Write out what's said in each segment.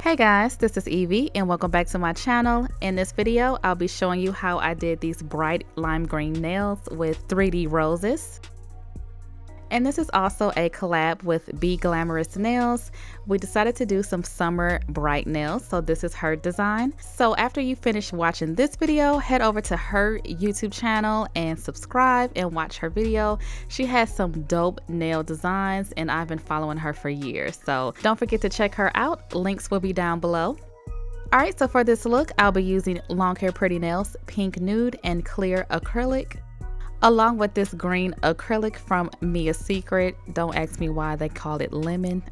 Hey guys, this is Evie and welcome back to my channel. In this video, I'll be showing you how I did these bright lime green nails with 3D roses. And this is also a collab with BeGlamorous Nails. We decided to do some summer bright nails, so this is her design. So after you finish watching this video, head over to her YouTube channel and subscribe and watch her video. She has some dope nail designs and I've been following her for years, so don't forget to check her out. Links will be down below. Alright, so for this look, I'll be using Long Hair Pretty Nails Pink Nude and Clear Acrylic, along with this green acrylic from Mia's Secret. Don't ask me why they call it lemon.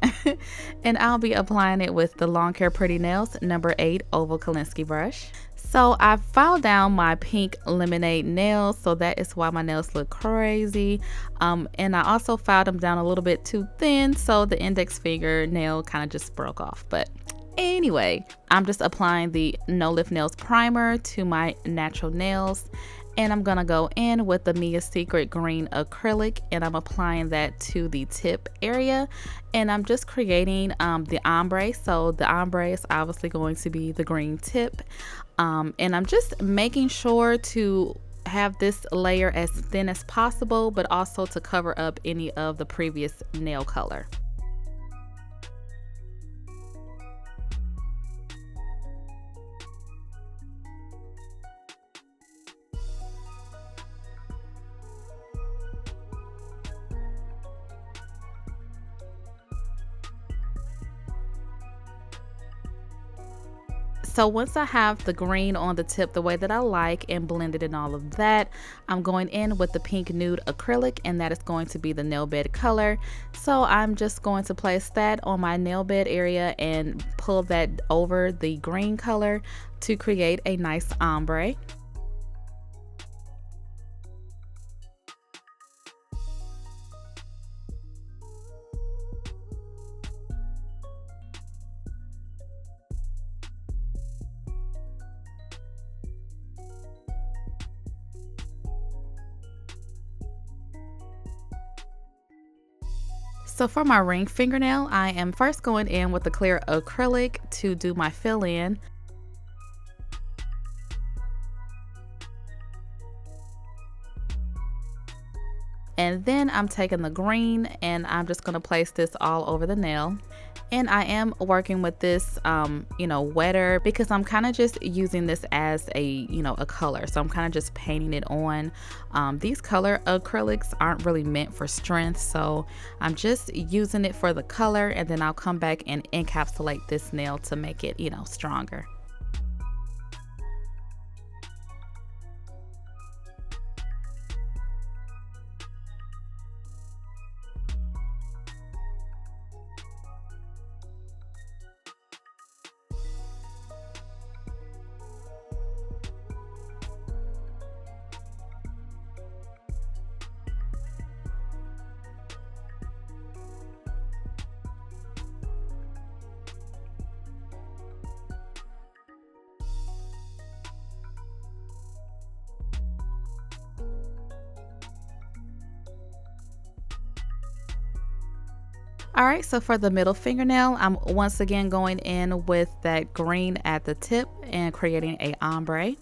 And I'll be applying it with the Long Hair Pretty Nails number 8 oval Kolinsky brush. So I filed down my pink lemonade nails, so that is why my nails look crazy. And I also filed them down a little bit too thin, so the index finger nail kind of just broke off. But anyway, I'm just applying the No Lift Nails primer to my natural nails. And I'm gonna go in with the Mia's Secret green acrylic and I'm applying that to the tip area. And I'm just creating the ombre. So the ombre is obviously going to be the green tip. And I'm just making sure to have this layer as thin as possible, but also to cover up any of the previous nail color. So once I have the green on the tip the way that I like and blended and all of that, I'm going in with the pink nude acrylic, and that is going to be the nail bed color. So I'm just going to place that on my nail bed area and pull that over the green color to create a nice ombre. So for my ring fingernail, I am first going in with the clear acrylic to do my fill in. And then I'm taking the green and I'm just going to place this all over the nail. And I am working with this, wetter, because I'm kind of just using this as a color. So I'm kind of just painting it on. These color acrylics aren't really meant for strength. So I'm just using it for the color, and then I'll come back and encapsulate this nail to make it, stronger. Alright, so for the middle fingernail, I'm once again going in with that green at the tip and creating a ombre.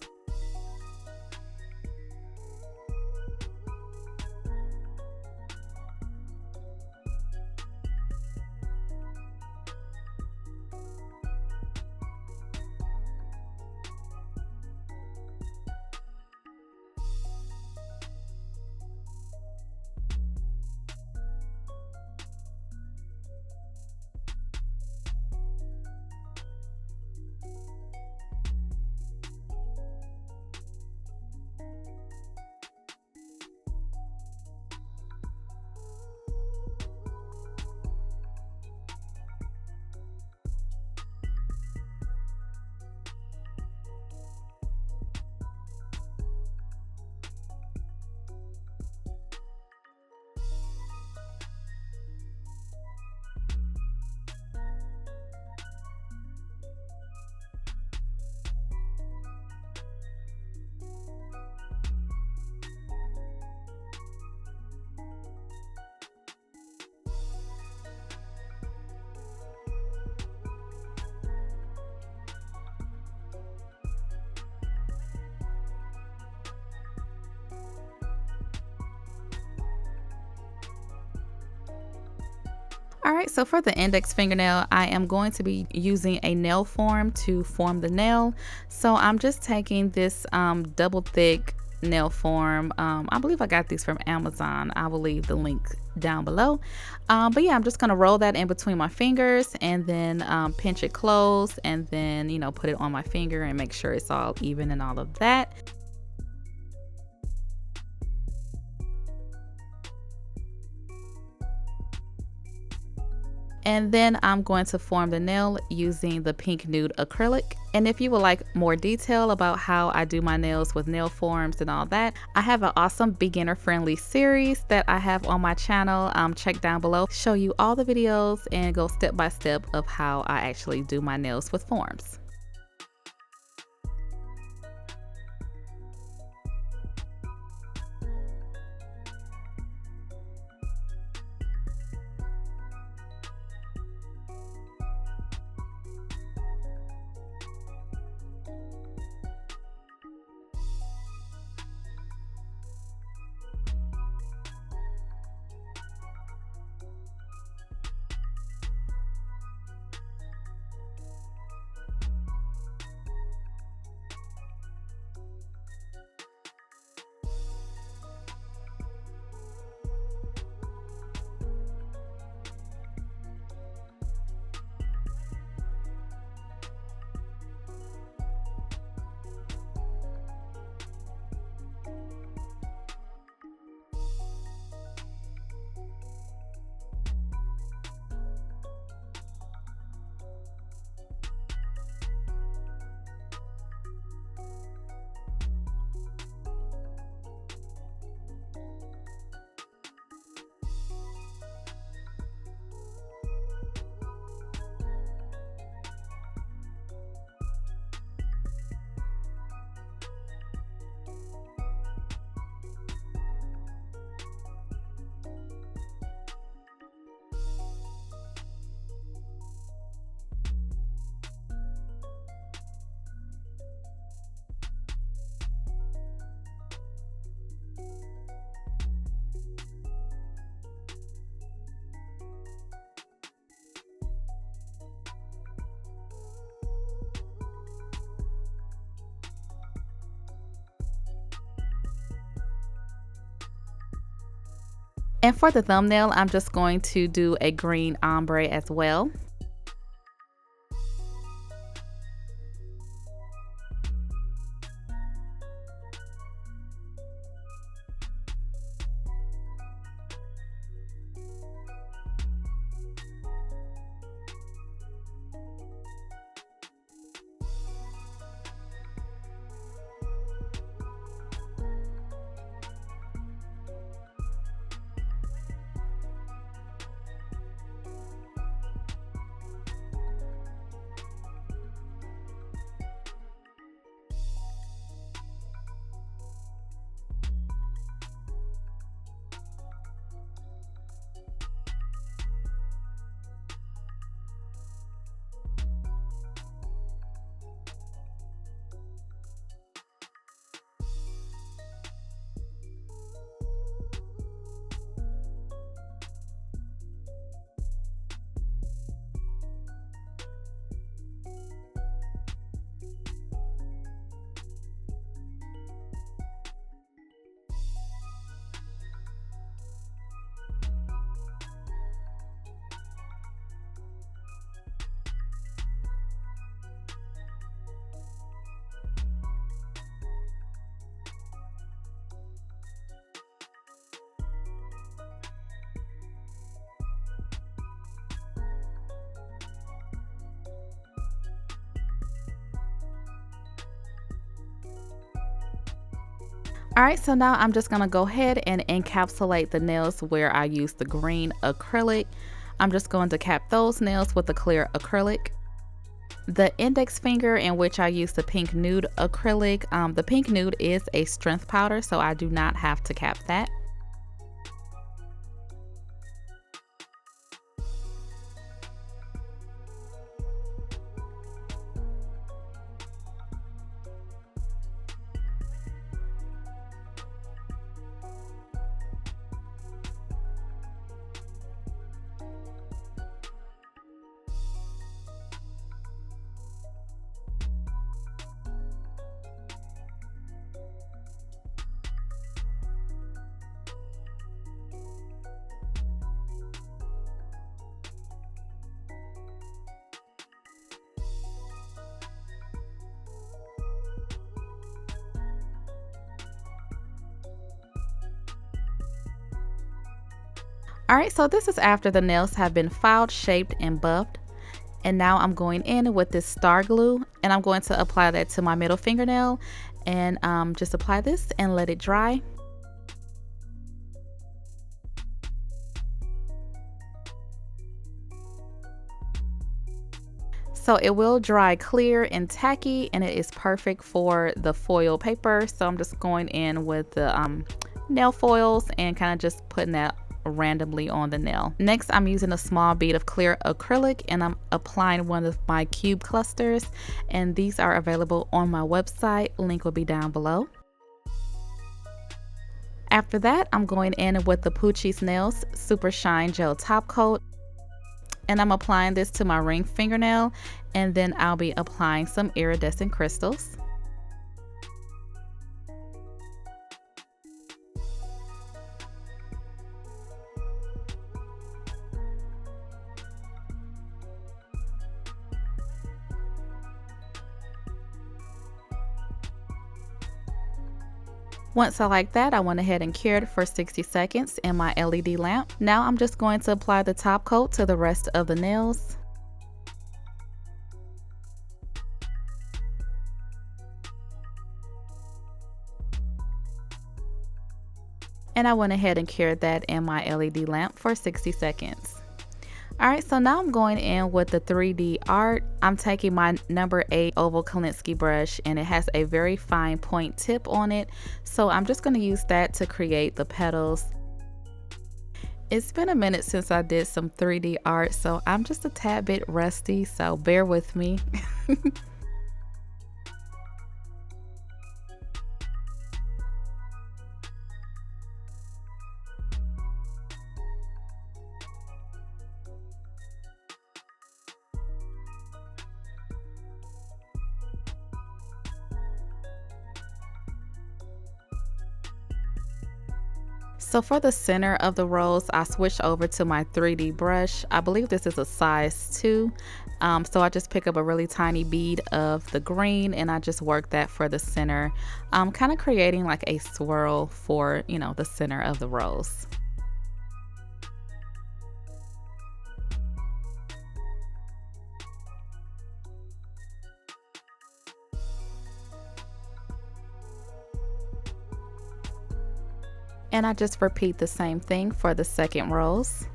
Alright, so for the index fingernail, I am going to be using a nail form to form the nail. So I'm just taking this double thick nail form. I believe I got these from Amazon. I will leave the link down below. But yeah, I'm just going to roll that in between my fingers and then pinch it close and then, you know, put it on my finger and make sure it's all even and all of that. And then I'm going to form the nail using the pink nude acrylic. And if you would like more detail about how I do my nails with nail forms and all that, I have an awesome beginner friendly series that I have on my channel. Check down below, show you all the videos and go step by step of how I actually do my nails with forms. And for the thumbnail, I'm just going to do a green ombre as well. Alright, so now I'm just going to go ahead and encapsulate the nails where I use the green acrylic. I'm just going to cap those nails with the clear acrylic. The index finger in which I use the pink nude acrylic, the pink nude is a strength powder, so I do not have to cap that. Alright, so this is after the nails have been filed, shaped, and buffed. And now I'm going in with this star glue, and I'm going to apply that to my middle fingernail, and just apply this and let it dry. So it will dry clear and tacky, and it is perfect for the foil paper. So I'm just going in with the nail foils and kind of just putting that randomly on the nail. Next, I'm using a small bead of clear acrylic, and I'm applying one of my cube clusters, and these are available on my website. Link will be down below. After that, I'm going in with the Poochie's Nails Super Shine Gel Top Coat, and I'm applying this to my ring fingernail, and then I'll be applying some iridescent crystals. Once I like that, I went ahead and cured for 60 seconds in my LED lamp. Now I'm just going to apply the top coat to the rest of the nails. And I went ahead and cured that in my LED lamp for 60 seconds. Alright, so now I'm going in with the 3D art. I'm taking my number 8 oval Kolinsky brush, and it has a very fine point tip on it. So I'm just going to use that to create the petals. It's been a minute since I did some 3D art, so I'm just a tad bit rusty, so bear with me. So for the center of the rose, I switched over to my 3D brush. I believe this is a size 2. So I just pick up a really tiny bead of the green, and I just work that for the center, kind of creating like a swirl for, you know, the center of the rose. And I just repeat the same thing for the second rose.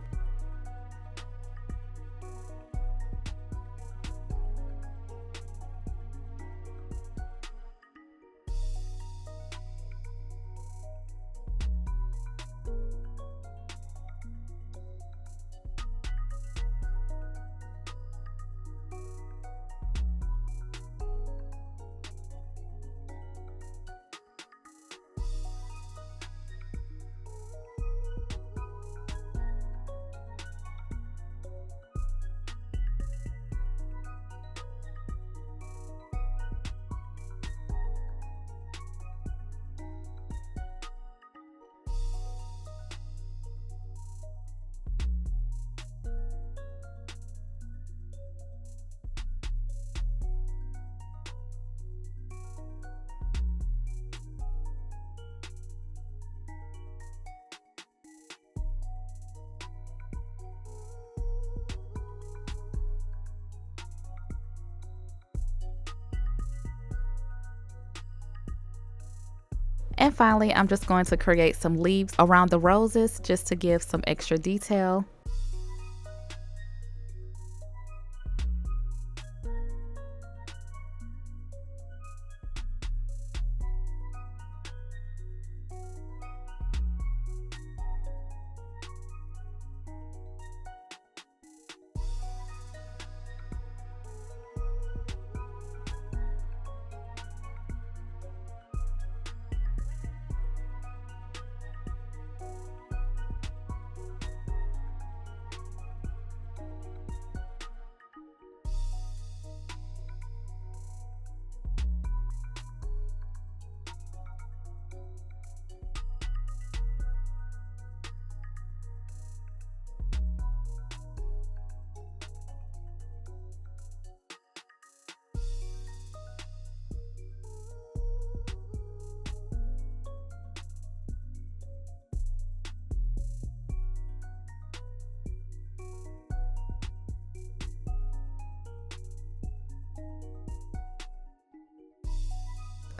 And finally, I'm just going to create some leaves around the roses just to give some extra detail.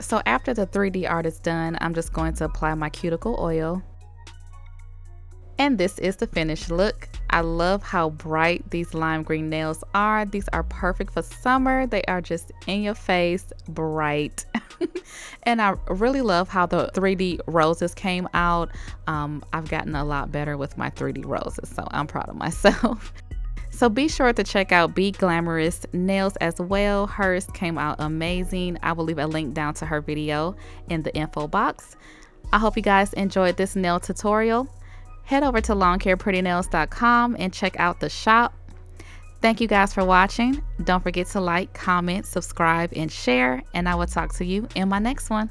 So after the 3D art is done, I'm just going to apply my cuticle oil. And this is the finished look. I love how bright these lime green nails are. These are perfect for summer. They are just in your face, bright. And I really love how the 3D roses came out. I've gotten a lot better with my 3D roses, so I'm proud of myself. So be sure to check out BeGlamorous Nails as well. Hers came out amazing. I will leave a link down to her video in the info box. I hope you guys enjoyed this nail tutorial. Head over to lawncareprettynails.com and check out the shop. Thank you guys for watching. Don't forget to like, comment, subscribe, and share, and I will talk to you in my next one.